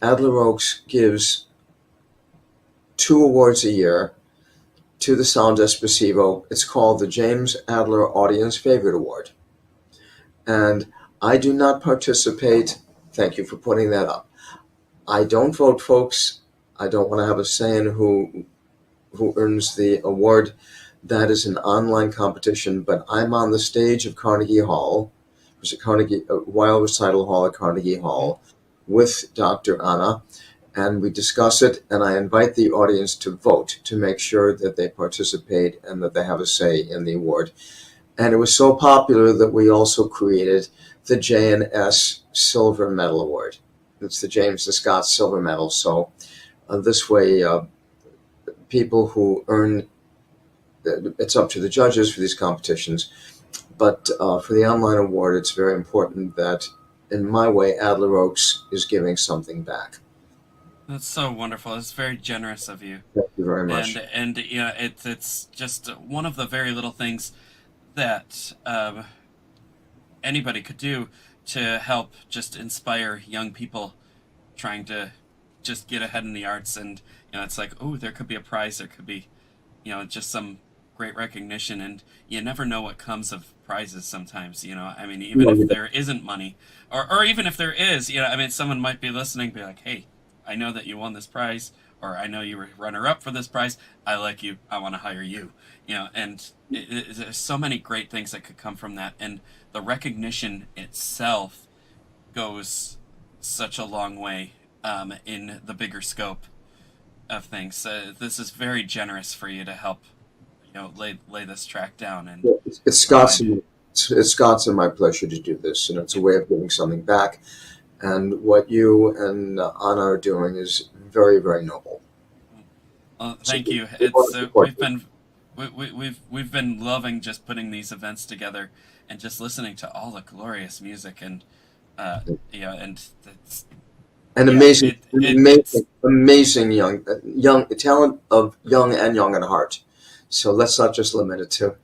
Adler Oaks gives 2 awards a year to the Sound Espressivo. It's called the James Adler Audience Favorite Award. And I do not participate. Thank you for putting that up. I don't vote, folks. I don't want to have a say in who earns the award. That is an online competition, but I'm on the stage of Carnegie Hall. It was a Wild Recital Hall at Carnegie Hall with Dr. Anna, and we discuss it, and I invite the audience to vote to make sure that they participate and that they have a say in the award. And it was so popular that we also created the J&S Silver Medal Award. It's the James the Scott Silver Medal. So this way, people who earn, it's up to the judges for these competitions, but for the online award, it's very important that, in my way, Adler Oaks is giving something back. That's so wonderful. It's very generous of you. Thank you very much. And it's just one of the very little things that anybody could do to help just inspire young people trying to just get ahead in the arts. And it's like, oh, there could be a prize, there could be just some great recognition, and you never know what comes of prizes sometimes. I mean, even if there isn't money, or even if there is, I mean, someone might be listening, be like, hey, I know that you won this prize, or I know you were runner-up for this prize. I like you. I want to hire you. And there's so many great things that could come from that, and the recognition itself goes such a long way in the bigger scope of things. This is very generous for you to help, lay this track down. And it's Scott's and my pleasure to do this. It's a way of giving something back. And what you and Anna are doing is very, very noble. Thank you. We've been loving just putting these events together and just listening to all the glorious music, and and it's amazing young talent of young at heart. So let's not just limit it to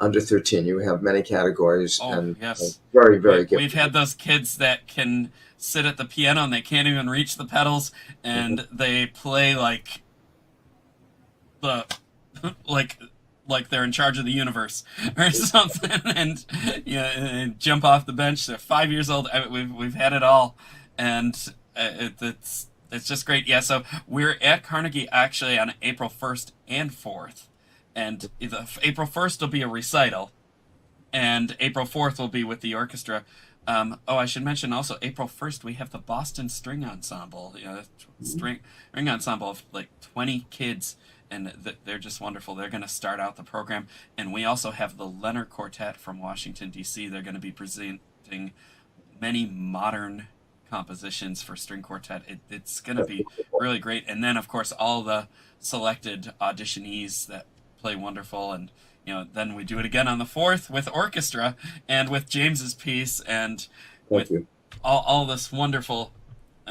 under 13. You have many categories. Oh, and yes. Very, very good. We've had those kids that can sit at the piano and they can't even reach the pedals, and they play like they're in charge of the universe or something, and jump off the bench. They're 5 years old. We've had it all, and it's just great. Yeah, so we're at Carnegie actually on April 1st and 4th. And April 1st will be a recital, and April 4th will be with the orchestra. I should mention also, April 1st we have the Boston String Ensemble, string ensemble of like 20 kids, and they're just wonderful. They're going to start out the program, and we also have the Leonard Quartet from Washington, D.C. They're going to be presenting many modern compositions for string quartet. It's going to be really great. And then, of course, all the selected auditionees that play wonderful, and then we do it again on the 4th with orchestra and with James's piece, and with all this wonderful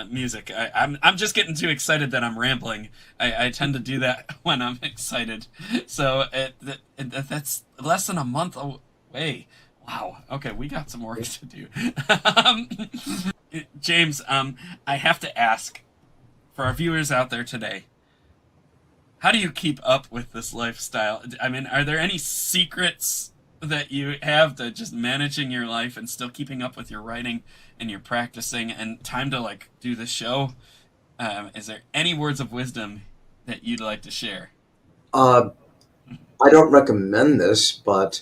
music. I'm just getting too excited that I'm rambling. I tend to do that when I'm excited. So that's less than a month away. Wow. Okay, we got some work to do. James, I have to ask, for our viewers out there today, how do you keep up with this lifestyle? I mean, are there any secrets that you have to just managing your life and still keeping up with your writing and your practicing and time to do the show? Is there any words of wisdom that you'd like to share? I don't recommend this, but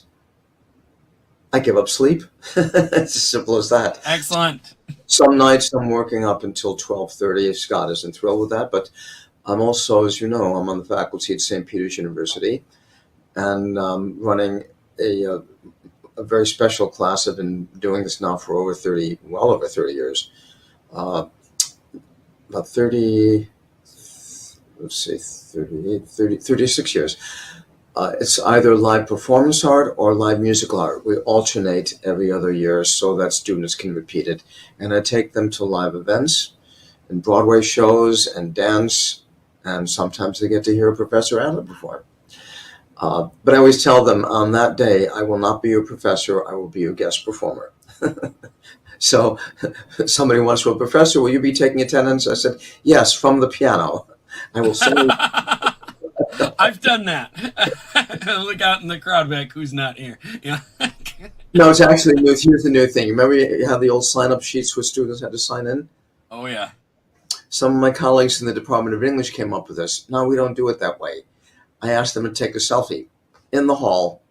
I give up sleep. It's as simple as that. Excellent. Some nights I'm working up until 12:30. Scott isn't thrilled with that, but I'm also, as you know, I'm on the faculty at St. Peter's University, and running a very special class. I've been doing this now for well over 30 years. About 30, let's see, 36 years. It's either live performance art or live musical art. We alternate every other year so that students can repeat it. And I take them to live events and Broadway shows and dance, and sometimes they get to hear Professor Adler perform. But I always tell them, on that day, I will not be your professor, I will be your guest performer. So somebody once wrote, Professor, will you be taking attendance? I said, yes, from the piano. I will sing. I've done that. Look out in the crowd back who's not here. Yeah. No, it's actually new. Here's the new thing. Remember you had the old sign-up sheets where students had to sign in? Oh yeah. Some of my colleagues in the Department of English came up with this. No, we don't do it that way. I asked them to take a selfie in the hall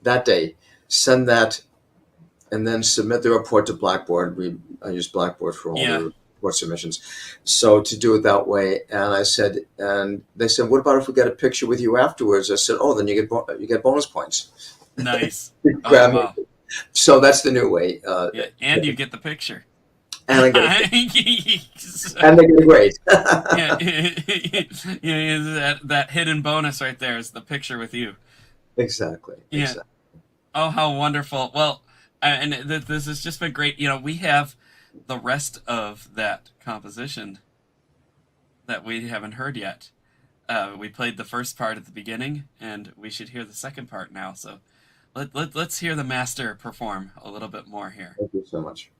that day, send that, and then submit the report to Blackboard. I use Blackboard for all Yeah. the report submissions. So to do it that way, and I said, and they said, what about if we get a picture with you afterwards? I said, oh, then you get bonus points. Nice. Oh Grab me. wow. So that's the new way. Yeah, and you get the picture. And I get a, So, and they get a grade. yeah, yeah, that hidden bonus right there is the picture with you. Exactly. Yeah. Exactly. Oh, how wonderful. Well, and this has just been great. We have the rest of that composition that we haven't heard yet. We played the first part at the beginning, and we should hear the second part now. So let's hear the master perform a little bit more here. Thank you so much.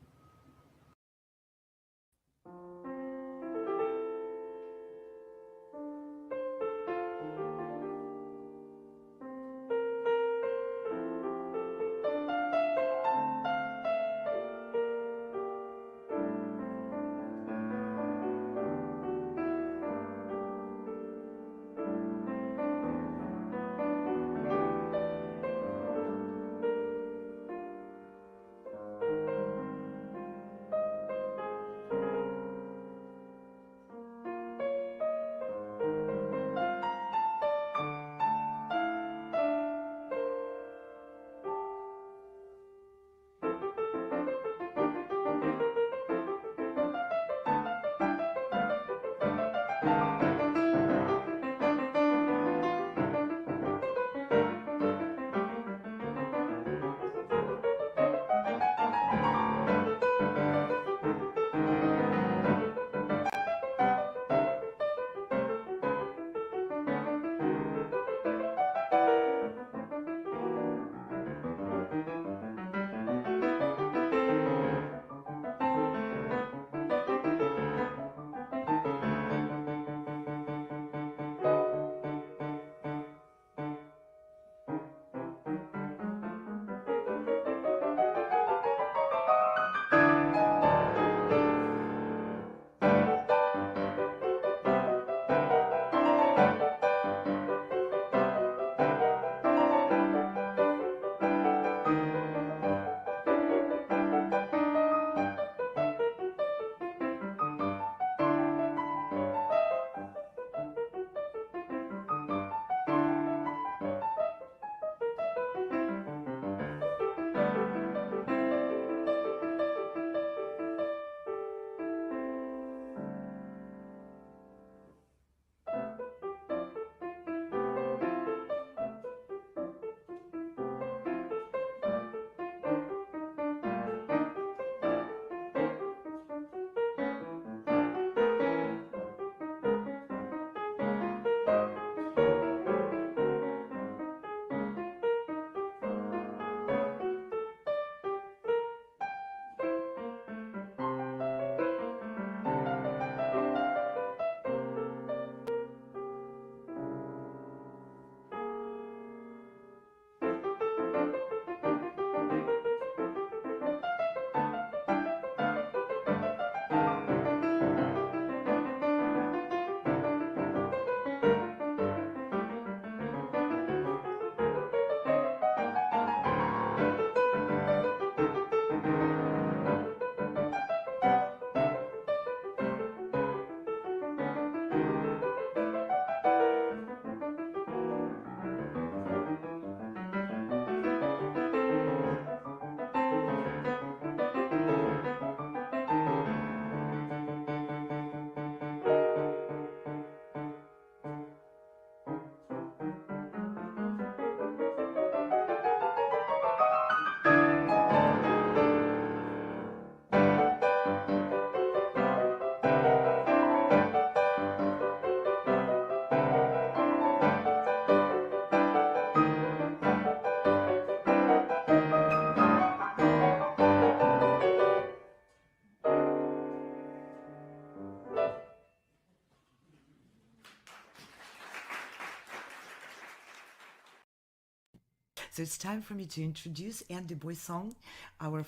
So it's time for me to introduce Anne de Boisson, our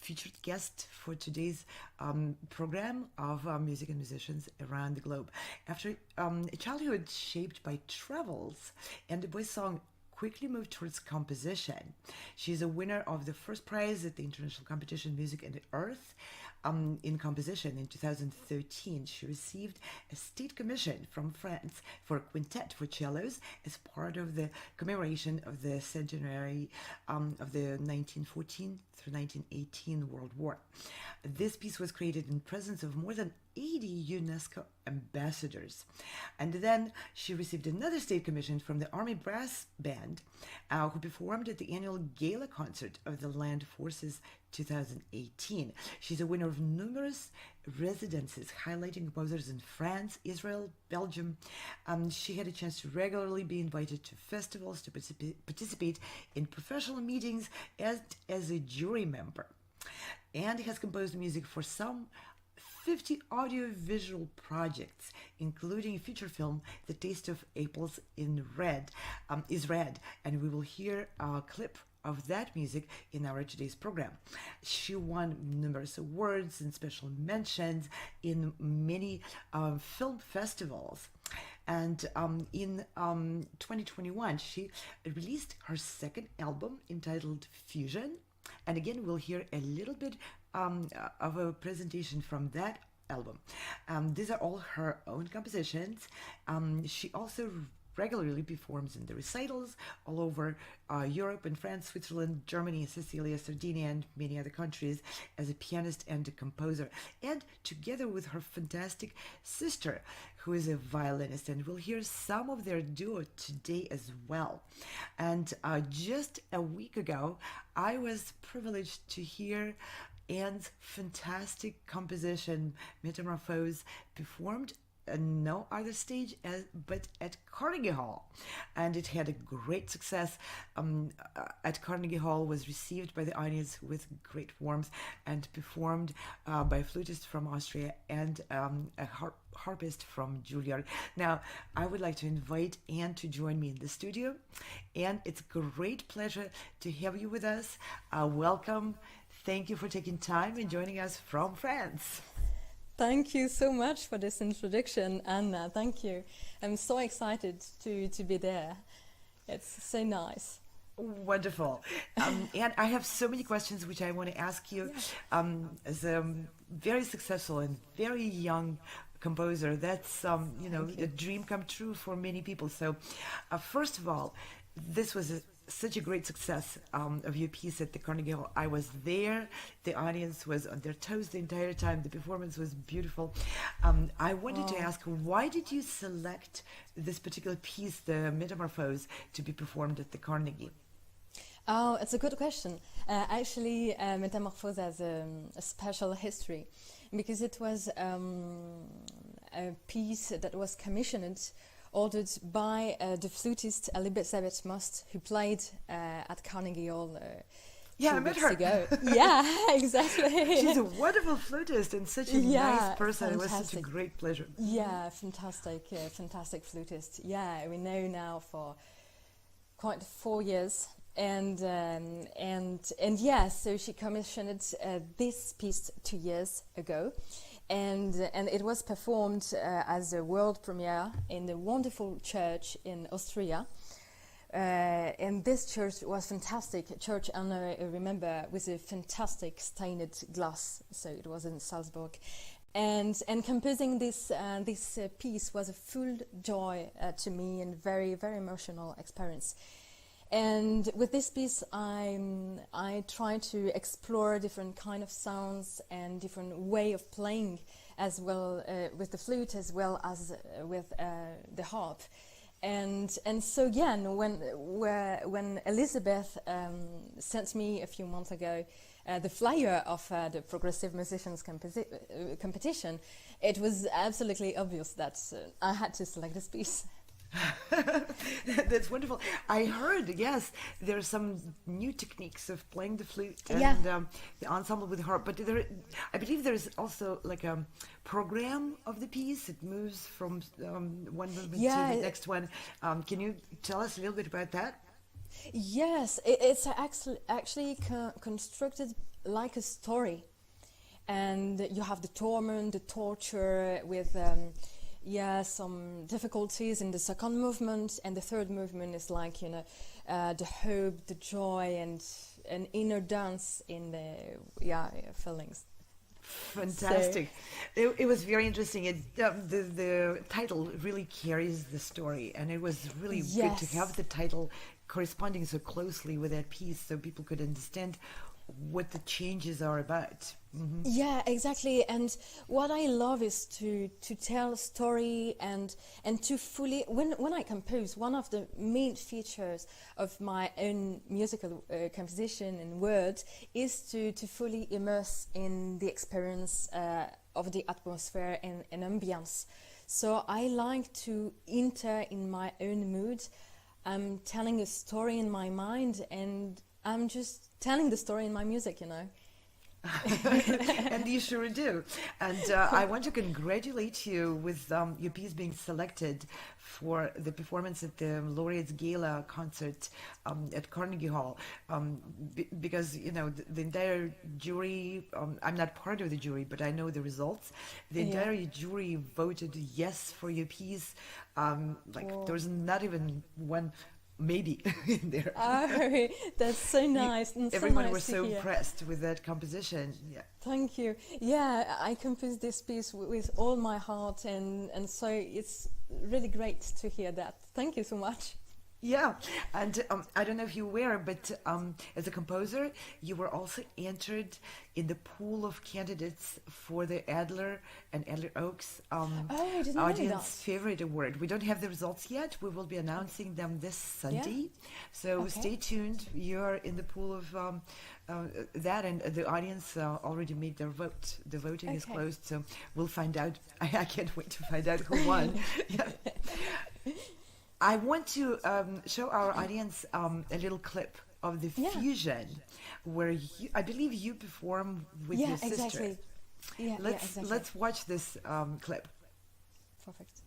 featured guest for today's program of music and musicians around the globe. After a childhood shaped by travels, Anne de Boisson quickly moved towards composition. She is a winner of the first prize at the International Competition Music and the Earth in composition in 2013. She received a state commission from France for a quintet for cellos as part of the commemoration of the centenary of the 1914 through 1918 World War. This piece was created in presence of more than 80 UNESCO ambassadors. And then she received another state commission from the Army Brass Band, who performed at the annual gala concert of the Land Forces 2018. She's a winner of numerous residencies highlighting composers in France, Israel, Belgium. She had a chance to regularly be invited to festivals to participate in professional meetings as a jury member, and has composed music for some 50 audiovisual projects, including a feature film, The Taste of Apples is Red, and we will hear a clip of that music in our today's program. She won numerous awards and special mentions in many film festivals. And in 2021, she released her second album entitled Fusion. And again, we'll hear a little bit of a presentation from that album. These are all her own compositions. She also regularly performs in the recitals all over Europe and France, Switzerland, Germany, Sicilia, Sardinia, and many other countries as a pianist and a composer. And together with her fantastic sister, who is a violinist, and we'll hear some of their duo today as well. And just a week ago, I was privileged to hear Anne's fantastic composition, Metamorphose, performed no other stage but at Carnegie Hall, and it had a great success at Carnegie Hall, was received by the audience with great warmth, and performed by a flutist from Austria and a harpist from Juilliard. Now, I would like to invite Anne to join me in the studio. Anne, it's a great pleasure to have you with us. Welcome. Thank you for taking time and joining us from France. Thank you so much for this introduction, Anna. Thank you. I'm so excited to be there. It's so nice. Wonderful. And I have so many questions which I want to ask you. As a very successful and very young composer, that's a dream come true for many people. So first of all, this was such a great success of your piece at the Carnegie Hall. I was there. The audience was on their toes the entire time. The performance was beautiful. I wanted to ask, why did you select this particular piece, the Metamorphose, to be performed at the Carnegie? Oh, it's a good question. Actually, Metamorphose has a special history because it was a piece that was commissioned, ordered by the flutist Elizabeth Most, who played at Carnegie Hall I met her. ago. Yeah, exactly. She's a wonderful flutist and such a nice person. Fantastic. It was such a great pleasure. Yeah, fantastic flutist. Yeah, we know now for quite 4 years. And yeah, so she commissioned this piece 2 years ago. And it was performed as a world premiere in the wonderful church in Austria. And this church was fantastic. A church, and I remember, with a fantastic stained glass. So it was in Salzburg. And composing this piece was a full joy to me, and very, very emotional experience. And with this piece, I try to explore different kind of sounds and different way of playing, as well with the flute as well as with the harp. And so yeah, when Elizabeth sent me a few months ago the flyer of the Progressive Musicians competition, it was absolutely obvious that I had to select this piece. That's wonderful. I heard, yes, there are some new techniques of playing the flute and the ensemble with the harp, but I believe there is also like a program of the piece. It moves from one movement to the next one. Can you tell us a little bit about that? Yes, it's actually constructed like a story, and you have the torment, the torture with some difficulties in the second movement, and the third movement is like the hope, the joy, and an inner dance in the feelings. Fantastic. It was very interesting. The title really carries the story, and it was really good to have the title corresponding so closely with that piece so people could understand what the changes are about. Mm-hmm. Yeah, exactly. And what I love is to tell a story and to fully, when I compose, one of the main features of my own musical composition and words is to fully immerse in the experience of the atmosphere and ambience. So I like to enter in my own mood. I'm telling a story in my mind, and I'm just telling the story in my music, And you sure do. And I want to congratulate you with your piece being selected for the performance at the Laureates Gala concert at Carnegie Hall. Because, the entire jury, I'm not part of the jury, but I know the results. The entire jury voted yes for your piece. There was not even one maybe in there. Oh, that's so nice. And everyone so nice was so impressed with that composition. Yeah. Thank you. Yeah, I composed this piece with all my heart, and so it's really great to hear that. Thank you so much. Yeah, and I don't know if you were, but as a composer, you were also entered in the pool of candidates for the Adler and Adler Oaks Audience Favorite Award. We don't have the results yet. We will be announcing them this Sunday. So stay tuned. You're in the pool of that, and the audience already made their vote. The voting is closed, so we'll find out. I can't wait to find out who won. Yeah. I want to show our audience a little clip of the fusion where I believe you perform with your sister. Exactly. Yeah, exactly. Let's watch this clip. Perfect.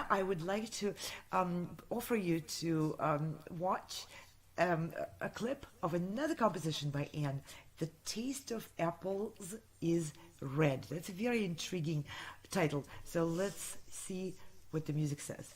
I would like to offer you to watch a clip of another composition by Anne. The Taste of Apples is Red. That's a very intriguing title. So let's see what the music says.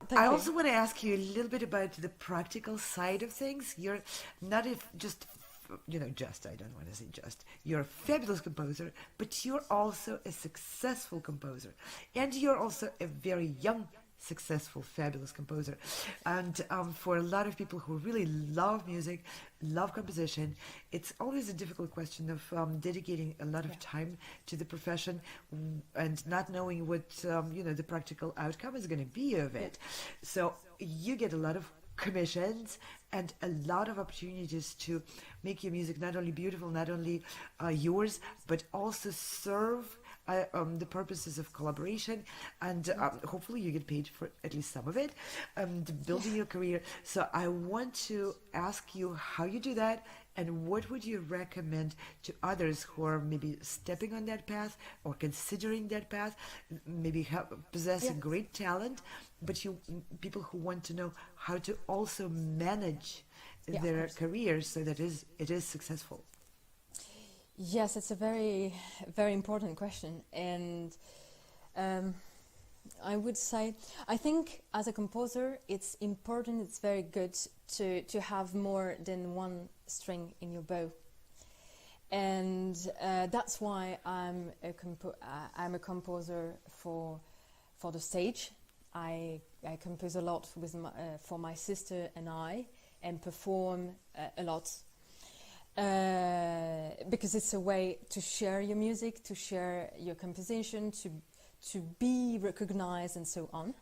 Thank I you. also want to ask you a little bit about the practical side of things. You're not just, I don't want to say just, you're a fabulous composer, but you're also a successful composer. And you're also a very young, successful, fabulous composer. And for a lot of people who really love music, love composition, it's always a difficult question of dedicating a lot of time to the profession and not knowing what, the practical outcome is going to be of it. So you get a lot of commissions and a lot of opportunities to make your music not only beautiful, not only yours, but also serve the purposes of collaboration, and hopefully you get paid for at least some of it, building your career. So I want to ask you how you do that, and what would you recommend to others who are maybe stepping on that path or considering that path, maybe possessing great talent, but people who want to know how to also manage their careers so that it is successful. Yes, it's a very, very important question. And I would say, I think as a composer, it's important, it's very good to have more than one string in your bow. And that's why I'm a composer for the stage. I compose a lot with for my sister and I, and perform a lot. Because it's a way to share your music, to share your composition, to be recognized, and so on.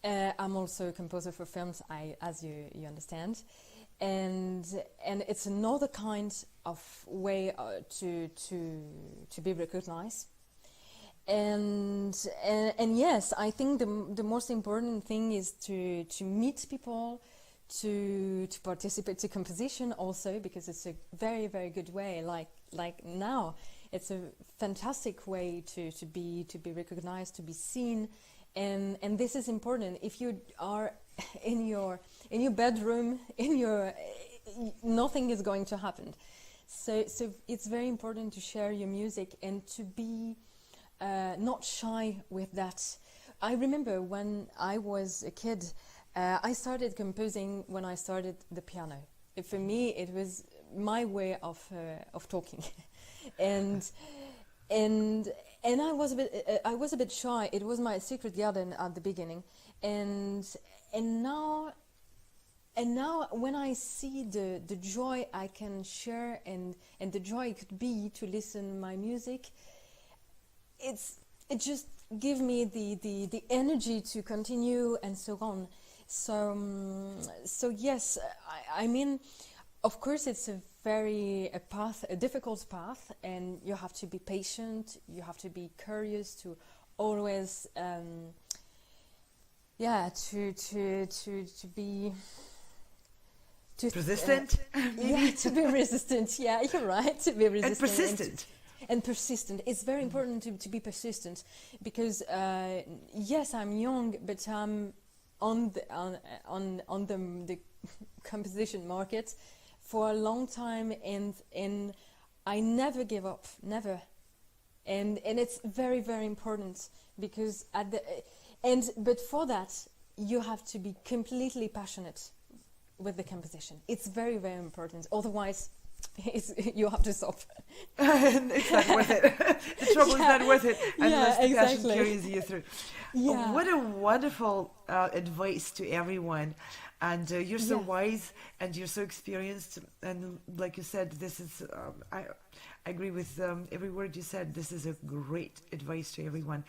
I'm also a composer for films, as you understand, and it's another kind of way to be recognized. And yes, I think the most important thing is to meet people, to participate to composition also, because it's a very, very good way. Like now, it's a fantastic way to be recognized, to be seen, and this is important. If you are in your bedroom, nothing is going to happen. So it's very important to share your music and to be not shy with that. I remember when I was a kid, I started composing when I started the piano. For me, it was my way of talking, and and I was a bit shy. It was my secret garden at the beginning, and and now and now when I see the joy I can share, and the joy it could be to listen my music, it just give me the energy to continue and so on. So yes, I mean, of course it's a difficult path, and you have to be patient, you have to be curious, to always to be Persistent? to be resistant. Yeah, you're right, to be resistant And persistent. and persistent. It's very important to be persistent, because yes, I'm young, but I'm on the composition market for a long time, and I never give up, never. And it's very, very important, because but for that you have to be completely passionate with the composition. It's very, very important. Otherwise, you have to stop. It's not worth it. The trouble is not worth it unless the passion exactly. carries you through. Yeah. What a wonderful advice to everyone. And you're so Yeah. wise, and you're so experienced. And like you said, this is, I agree with every word you said. This is a great advice to everyone.